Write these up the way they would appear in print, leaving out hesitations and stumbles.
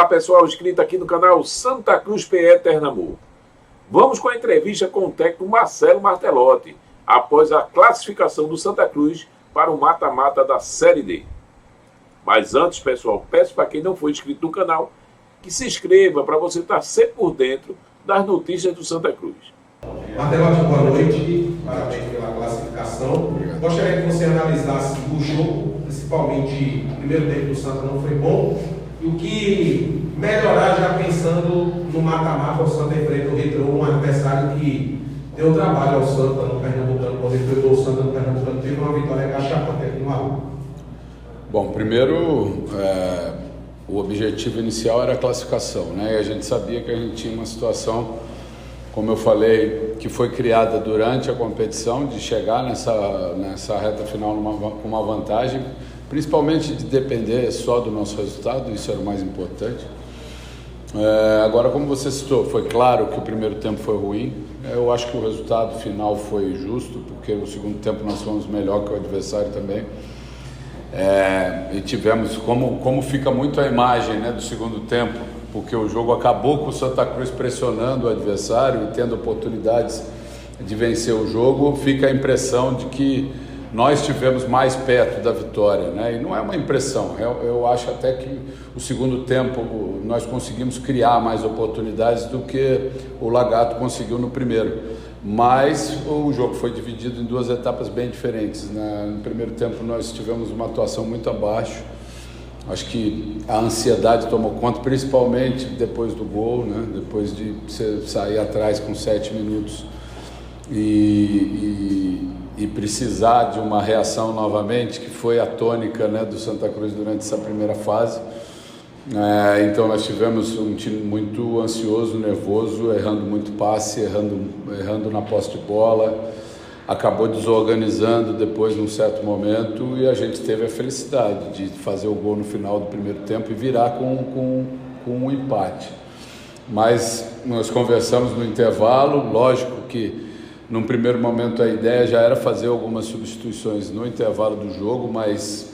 pessoal inscrito aqui no canal Santa Cruz PE Ternamur. Vamos com a entrevista com o técnico Marcelo Martelotti, após a classificação do Santa Cruz para o mata-mata da Série D. Mas antes, pessoal, peço para quem não for inscrito no canal, que se inscreva para você estar sempre por dentro das notícias do Santa Cruz. Martelotti, boa noite, parabéns pela classificação. Gostaria que você analisasse o jogo, principalmente o primeiro tempo do Santa não foi bom, e o que melhorar já pensando no mata-mata. O Santa enfrenta o Retrô, um adversário que deu trabalho ao Santa no Pernambucano, quando enfrentou o Santa no Pernambucano, teve uma vitória cachapante aqui no Arruda. Bom, primeiro, o objetivo inicial era a classificação, né? E a gente sabia que a gente tinha uma situação, como eu falei, que foi criada durante a competição, de chegar nessa reta final com uma vantagem, principalmente de depender só do nosso resultado, isso era o mais importante. Agora, como você citou, foi claro que o primeiro tempo foi ruim. Eu acho que o resultado final foi justo, porque o segundo tempo nós fomos melhor que o adversário também. E tivemos, como fica muito a imagem, né, do segundo tempo, porque o jogo acabou com o Santa Cruz pressionando o adversário e tendo oportunidades de vencer o jogo, fica a impressão de que nós estivemos mais perto da vitória, né? E não é uma impressão, eu acho até que o segundo tempo nós conseguimos criar mais oportunidades do que o Lagarto conseguiu no primeiro, mas o jogo foi dividido em duas etapas bem diferentes, né? No primeiro tempo nós tivemos uma atuação muito abaixo, acho que a ansiedade tomou conta, principalmente depois do gol, né? Depois de você sair atrás com 7 minutos e precisar de uma reação novamente, que foi a tônica, né, do Santa Cruz durante essa primeira fase. Então nós tivemos um time muito ansioso, nervoso, errando muito passe, errando na posse de bola, acabou desorganizando depois num certo momento, e a gente teve a felicidade de fazer o gol no final do primeiro tempo e virar com um empate. Mas nós conversamos no intervalo, lógico que num primeiro momento a ideia já era fazer algumas substituições no intervalo do jogo, mas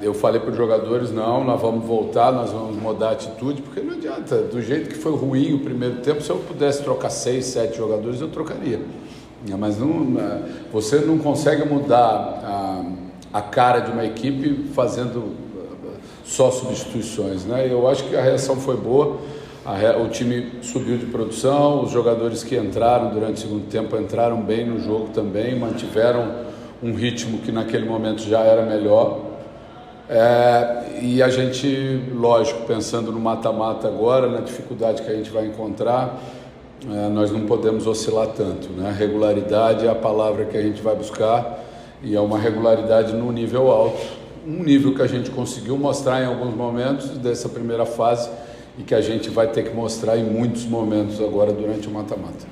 eu falei para os jogadores, não, nós vamos voltar, nós vamos mudar a atitude, porque não adianta, do jeito que foi ruim o primeiro tempo, se eu pudesse trocar 6, 7 jogadores, eu trocaria. Mas você não consegue mudar a cara de uma equipe fazendo só substituições, né? Eu acho que a reação foi boa. O time subiu de produção, os jogadores que entraram durante o segundo tempo entraram bem no jogo também, mantiveram um ritmo que naquele momento já era melhor. E a gente, lógico, pensando no mata-mata agora, na dificuldade que a gente vai encontrar, nós não podemos oscilar tanto, né? Regularidade é a palavra que a gente vai buscar, e é uma regularidade no nível alto, um nível que a gente conseguiu mostrar em alguns momentos dessa primeira fase, e que a gente vai ter que mostrar em muitos momentos agora durante o mata-mata.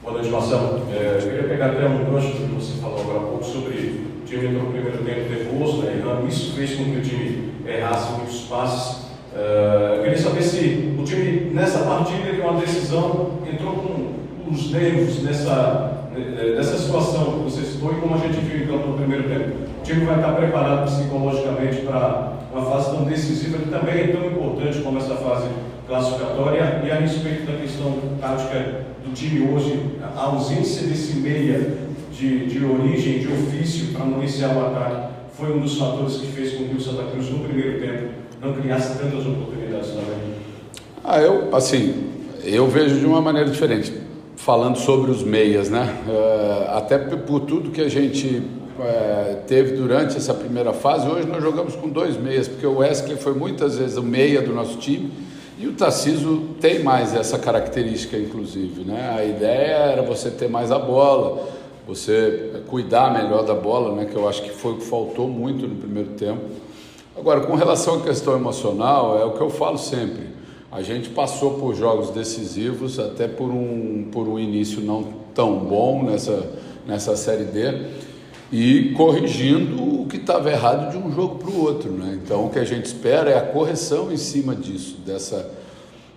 Boa noite, Marcelo. Eu queria pegar até um gancho do que você falou agora há pouco sobre o time entrou no primeiro tempo nervoso, né, errando. Isso fez com que o time errasse muitos passes. Eu queria saber se o time, nessa partida, que é uma decisão, entrou com os nervos nessa situação que você citou, e como a gente viu então no primeiro tempo. O time vai estar preparado psicologicamente para uma fase tão decisiva, que também é tão importante como essa fase classificatória. E a respeito da questão tática do time hoje, a ausência desse meia de origem, de ofício, para municiar o ataque, foi um dos fatores que fez com que o Santa Cruz, no primeiro tempo, não criasse tantas oportunidades também. Eu vejo de uma maneira diferente, falando sobre os meias, né? Até por tudo que a gente teve durante essa primeira fase, hoje nós jogamos com 2 meias, porque o Wesley foi muitas vezes o meia do nosso time, e o Tarcísio tem mais essa característica, inclusive, né? A ideia era você ter mais a bola, você cuidar melhor da bola, né? Que eu acho que foi o que faltou muito no primeiro tempo. Agora, com relação à questão emocional, é o que eu falo sempre, a gente passou por jogos decisivos, até por um início não tão bom nessa Série D, e corrigindo o que estava errado de um jogo para o outro, né? Então o que a gente espera é a correção em cima disso,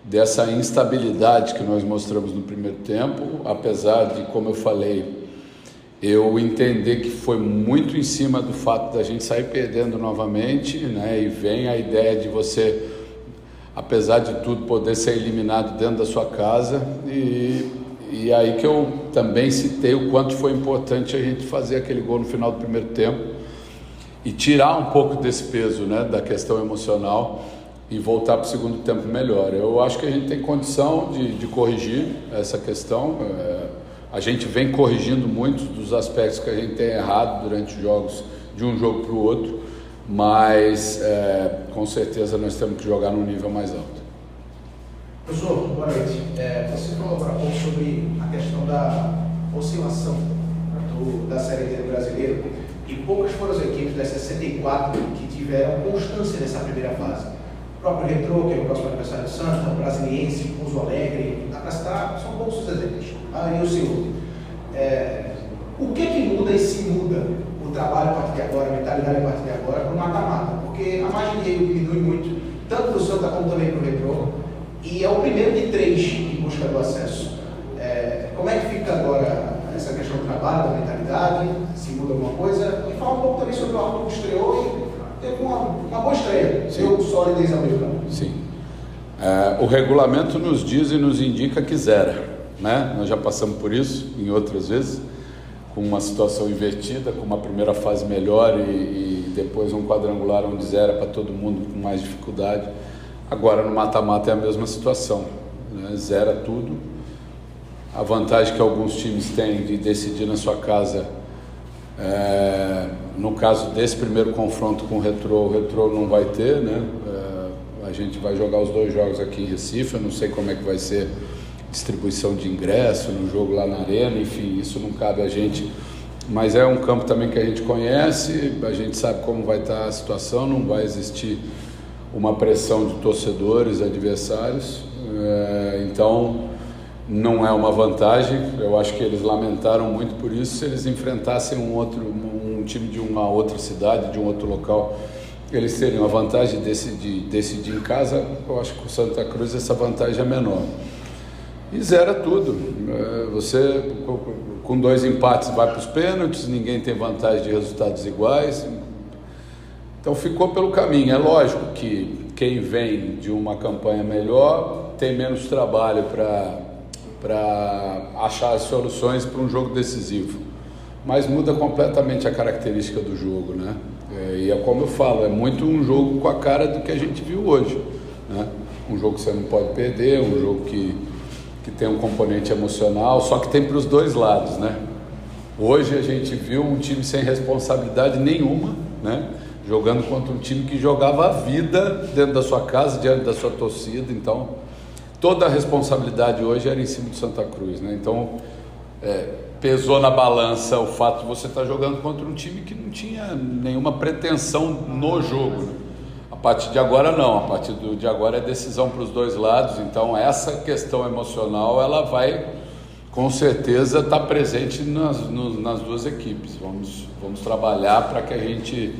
dessa instabilidade que nós mostramos no primeiro tempo, apesar de, como eu falei, eu entender que foi muito em cima do fato da gente sair perdendo novamente, né? E vem a ideia de você apesar de tudo, poder ser eliminado dentro da sua casa, e aí que eu também citei o quanto foi importante a gente fazer aquele gol no final do primeiro tempo e tirar um pouco desse peso, né, da questão emocional e voltar para o segundo tempo melhor. Eu acho que a gente tem condição de corrigir essa questão. A gente vem corrigindo muitos dos aspectos que a gente tem errado durante os jogos, de um jogo para o outro, mas com certeza nós temos que jogar num nível mais alto. Professor, boa noite. Você falou agora há pouco sobre a questão da oscilação da Série D do brasileiro, e poucas foram as equipes das 64 que tiveram constância nessa primeira fase. O próprio Retrô, que é o próximo adversário do Santa, o Brasiliense, o Pouso Alegre, dá para citar, são poucos os exemplos. E o senhor. O que muda e se muda o trabalho a partir de agora, a mentalidade a partir de agora, para o mata-mata? Porque a margem de erro diminui muito, tanto para o Santa como também para o Retrô, e é o primeiro de 3 em busca do acesso. Como é que fica agora essa questão do trabalho, da mentalidade, se muda alguma coisa? E fala um pouco também sobre o Arthur que estreou e teve uma boa estreia, deu solidez ao meio campo. Sim. O regulamento nos diz e nos indica que zera, né? Nós já passamos por isso em outras vezes, com uma situação invertida, com uma primeira fase melhor e depois um quadrangular onde zera para todo mundo com mais dificuldade. Agora no mata-mata é a mesma situação, né? Zera tudo. A vantagem que alguns times têm de decidir na sua casa, no caso desse primeiro confronto com o Retrô não vai ter, né? A gente vai jogar os 2 jogos aqui em Recife, eu não sei como é que vai ser distribuição de ingresso no jogo lá na Arena, enfim, isso não cabe a gente, mas é um campo também que a gente conhece, a gente sabe como vai estar a situação, não vai existir uma pressão de torcedores, adversários, então não é uma vantagem. Eu acho que eles lamentaram muito por isso. Se eles enfrentassem um time de uma outra cidade, de um outro local, eles teriam a vantagem de decidir em casa. Eu acho que o Santa Cruz essa vantagem é menor. E zera tudo. Você com 2 empates vai para os pênaltis, ninguém tem vantagem de resultados iguais. Então ficou pelo caminho. É lógico que quem vem de uma campanha melhor tem menos trabalho para achar as soluções para um jogo decisivo, mas muda completamente a característica do jogo, né? E é como eu falo, é muito um jogo com a cara do que a gente viu hoje, né? Um jogo que você não pode perder, um jogo que tem um componente emocional, só que tem para os 2 lados, né? Hoje a gente viu um time sem responsabilidade nenhuma, né? Jogando contra um time que jogava a vida dentro da sua casa, diante da sua torcida. Então toda a responsabilidade hoje era em cima do Santa Cruz, né? Então pesou na balança o fato de você estar jogando contra um time que não tinha nenhuma pretensão no jogo, né? A partir de agora não, a partir de agora é decisão para os 2 lados. Então essa questão emocional ela vai com certeza estar presente nas 2 equipes. Vamos trabalhar para que a gente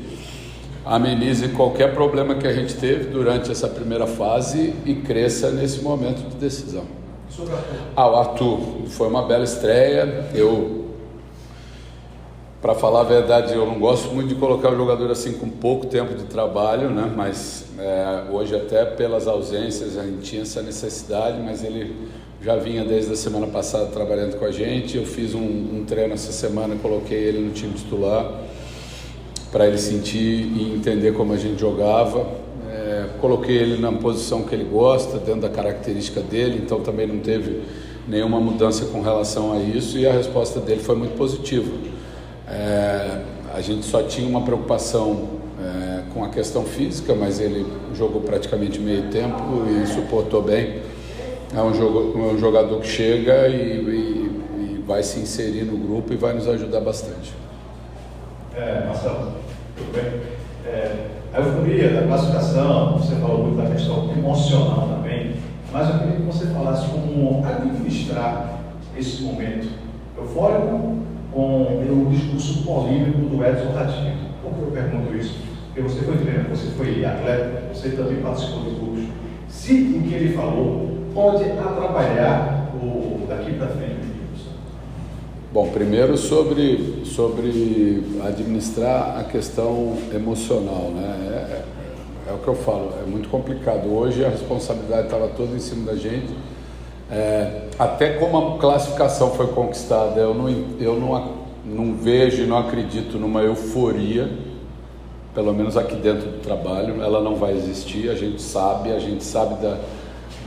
amenize qualquer problema que a gente teve durante essa primeira fase e cresça nesse momento de decisão. O Arthur foi uma bela estreia. Para falar a verdade, eu não gosto muito de colocar o jogador assim com pouco tempo de trabalho, né? Mas hoje até pelas ausências a gente tinha essa necessidade, mas ele já vinha desde a semana passada trabalhando com a gente. Eu fiz um treino essa semana, coloquei ele no time titular para ele sentir e entender como a gente jogava. Coloquei ele na posição que ele gosta, dentro da característica dele, então também não teve nenhuma mudança com relação a isso, e a resposta dele foi muito positiva. A gente só tinha uma preocupação com a questão física, mas ele jogou praticamente meio tempo e suportou bem. É um jogador que chega e vai se inserir no grupo e vai nos ajudar bastante. Marcelo, tudo bem? A euforia da classificação, você falou muito da questão emocional também, mas eu queria que você falasse como administrar esse momento eufórico com o discurso polímico do Edson Ratinho. Por que eu pergunto isso? Porque você foi treinador, você foi atleta, você também participou dos grupos. Se o que ele falou pode atrapalhar daqui para frente. Bom, primeiro sobre administrar a questão emocional, né? é o que eu falo, é muito complicado. Hoje a responsabilidade estava toda em cima da gente. Até como a classificação foi conquistada, eu não vejo e não acredito numa euforia, pelo menos aqui dentro do trabalho. Ela não vai existir, a gente sabe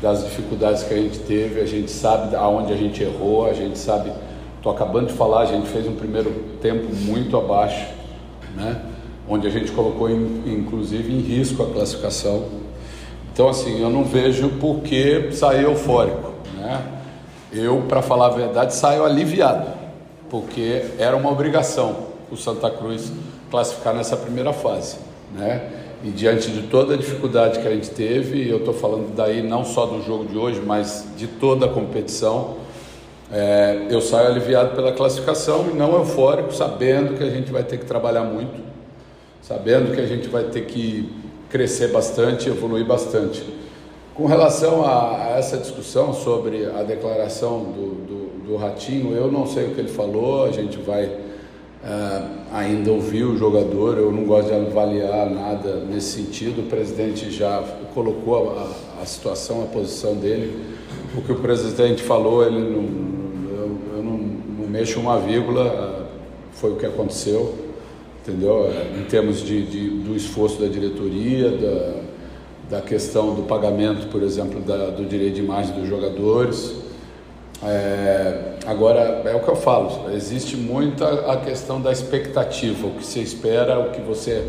das dificuldades que a gente teve, a gente sabe aonde a gente errou, a gente sabe, estou acabando de falar, a gente fez um primeiro tempo muito abaixo, né? Onde a gente colocou inclusive em risco a classificação. Então assim, eu não vejo por que sair eufórico, né? Eu, para falar a verdade, saio aliviado, porque era uma obrigação o Santa Cruz classificar nessa primeira fase, né? E diante de toda a dificuldade que a gente teve, eu estou falando daí não só do jogo de hoje, mas de toda a competição, eu saio aliviado pela classificação e não eufórico, sabendo que a gente vai ter que trabalhar muito, sabendo que a gente vai ter que crescer bastante, evoluir bastante. Com relação a essa discussão sobre a declaração do Ratinho, eu não sei o que ele falou, a gente vai ainda ouvir o jogador, eu não gosto de avaliar nada nesse sentido. O presidente já colocou a situação, a posição dele. O que o presidente falou, eu não mexo uma vírgula, foi o que aconteceu, entendeu? Em termos do esforço da diretoria, da questão do pagamento, por exemplo, do direito de imagem dos jogadores. Agora, é o que eu falo, existe muita a questão da expectativa, o que você espera, o que você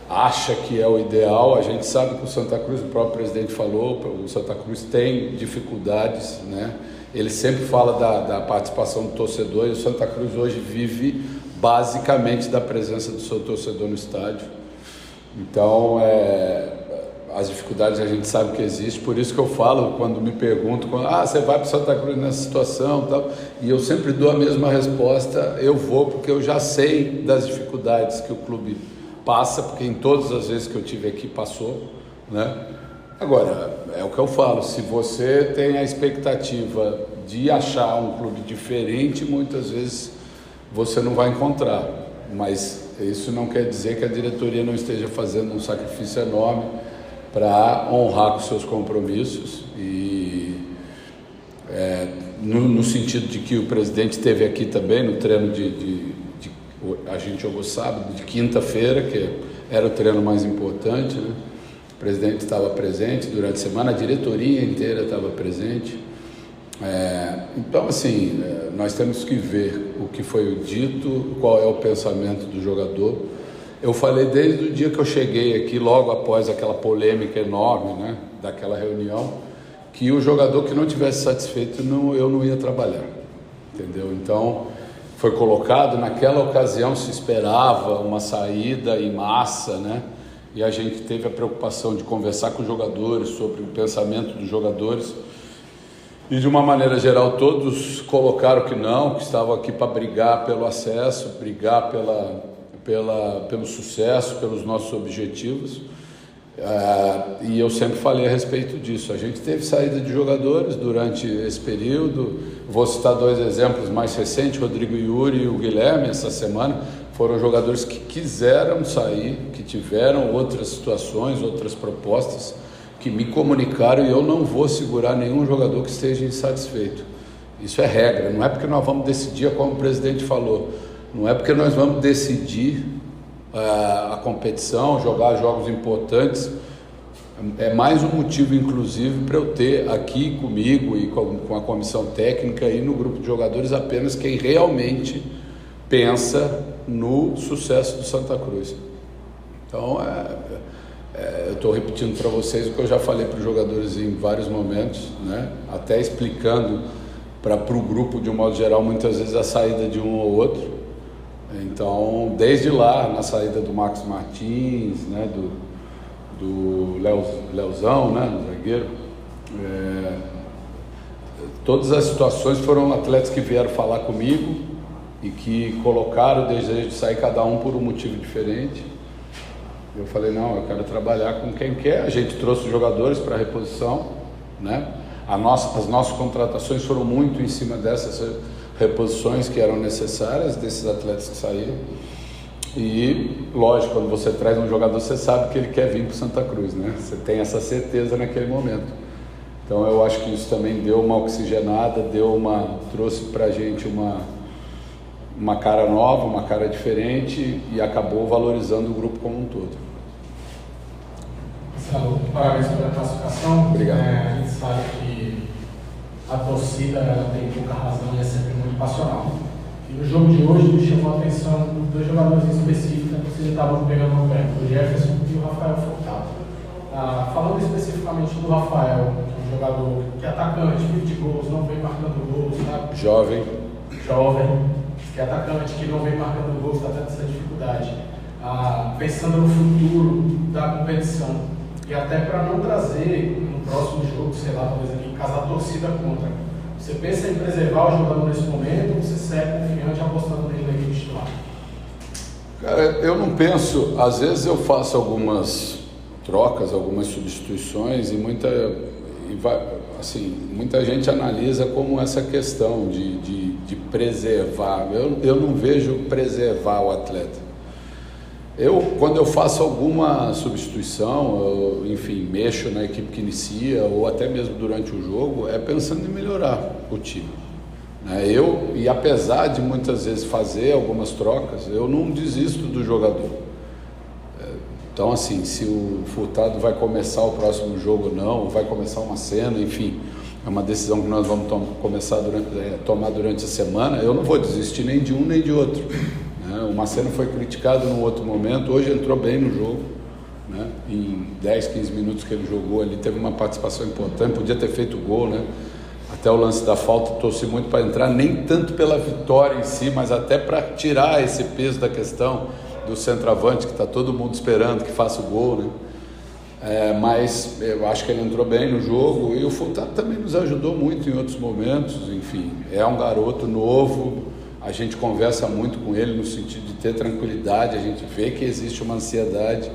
acha que é o ideal. A gente sabe que o Santa Cruz, o próprio presidente falou, o Santa Cruz tem dificuldades, né? Ele sempre fala da participação do torcedor, e o Santa Cruz hoje vive basicamente da presença do seu torcedor no estádio. Então, as dificuldades a gente sabe que existe, por isso que eu falo, quando me perguntam, você vai para o Santa Cruz nessa situação, tal, e eu sempre dou a mesma resposta: eu vou porque eu já sei das dificuldades que o clube passa, porque em todas as vezes que eu tive aqui passou, né? Agora, é o que eu falo, se você tem a expectativa de achar um clube diferente, muitas vezes você não vai encontrar, mas isso não quer dizer que a diretoria não esteja fazendo um sacrifício enorme para honrar com seus compromissos, e no sentido de que o presidente esteve aqui também no treino a gente jogou sábado, de quinta-feira, que era o treino mais importante, né? O presidente estava presente durante a semana, a diretoria inteira estava presente. Então, assim, nós temos que ver o que foi dito, qual é o pensamento do jogador. Eu falei desde o dia que eu cheguei aqui, logo após aquela polêmica enorme, né, daquela reunião, que o jogador que não tivesse satisfeito, eu não ia trabalhar, entendeu? Então, foi colocado, naquela ocasião se esperava uma saída em massa, né? E a gente teve a preocupação de conversar com os jogadores sobre o pensamento dos jogadores, e de uma maneira geral todos colocaram que não, que estavam aqui para brigar pelo acesso, brigar pelo sucesso, pelos nossos objetivos. E eu sempre falei a respeito disso. A gente teve saída de jogadores durante esse período. Vou citar dois exemplos mais recentes: Rodrigo Yuri e o Guilherme. Essa semana foram jogadores que quiseram sair, que tiveram outras situações, outras propostas, que me comunicaram, e eu não vou segurar nenhum jogador que esteja insatisfeito. Isso é regra, não é porque nós vamos decidir, como o presidente falou, não é porque nós vamos decidir a competição, jogar jogos importantes. É mais um motivo, inclusive, para eu ter aqui comigo e com a comissão técnica e no grupo de jogadores apenas quem realmente pensa no sucesso do Santa Cruz. Então, eu estou repetindo para vocês o que eu já falei para os jogadores em vários momentos, né? Até explicando para o grupo, de um modo geral, muitas vezes a saída de um ou outro. Então, desde lá, na saída do Marcos Martins, né, do Leozão, né, do zagueiro, todas as situações foram atletas que vieram falar comigo e que colocaram o desejo de sair, cada um por um motivo diferente. Eu falei: não, eu quero trabalhar com quem quer. A gente trouxe os jogadores para a reposição, né? As nossas contratações foram muito em cima dessas reposições que eram necessárias, desses atletas que saíram. E, lógico, quando você traz um jogador, você sabe que ele quer vir para o Santa Cruz, né? Você tem essa certeza naquele momento. Então, eu acho que isso também deu uma oxigenada, trouxe para a gente uma cara nova, uma cara diferente e acabou valorizando o grupo como um todo. Marcelo, parabéns pela classificação. Obrigado. A gente sabe que a torcida ela tem pouca razão e é sempre muito passional. E no jogo de hoje me chamou a atenção dois jogadores específicos que a torcida estava pegando no pé, o Jefferson e o Rafael Furtado. Falando especificamente do Rafael, que é um jogador que é atacante, vive de gols, não vem marcando gols, sabe? Jovem, que é atacante, que não vem marcando gols, está tendo essa dificuldade. Pensando no futuro da competição, e até para não trazer no próximo jogo, sei lá, talvez aqui em casa, a torcida contra. Você pensa em preservar o jogador nesse momento ou você segue confiante apostando nele na equipe titular? cara, eu não penso, às vezes eu faço algumas trocas, algumas substituições e muita gente analisa como essa questão de preservar. Eu não vejo preservar o atleta. Quando eu faço alguma substituição, mexo na equipe que inicia ou até mesmo durante o jogo, é pensando em melhorar o time. E apesar de muitas vezes fazer algumas trocas, eu não desisto do jogador. Então, assim, se o Furtado vai começar o próximo jogo ou não, vai começar uma cena, enfim, é uma decisão que nós vamos tomar durante a semana, eu não vou desistir nem de um nem de outro. O Marcelo foi criticado num outro momento, hoje entrou bem no jogo, né? Em 10, 15 minutos que ele jogou ali, teve uma participação importante, podia ter feito gol, né? Até o lance da falta, torci muito para entrar, nem tanto pela vitória em si, mas até para tirar esse peso da questão do centroavante, que está todo mundo esperando que faça o gol, né? Mas eu acho que ele entrou bem no jogo e o Furtado também nos ajudou muito em outros momentos, enfim, é um garoto novo, a gente conversa muito com ele no sentido de ter tranquilidade, a gente vê que existe uma ansiedade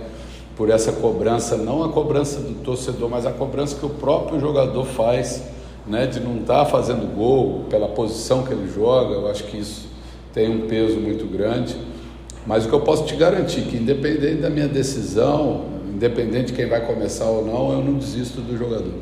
por essa cobrança, não a cobrança do torcedor, mas a cobrança que o próprio jogador faz, né, de não estar fazendo gol pela posição que ele joga. Eu acho que isso tem um peso muito grande, mas o que eu posso te garantir que independente da minha decisão, independente de quem vai começar ou não, eu não desisto do jogador.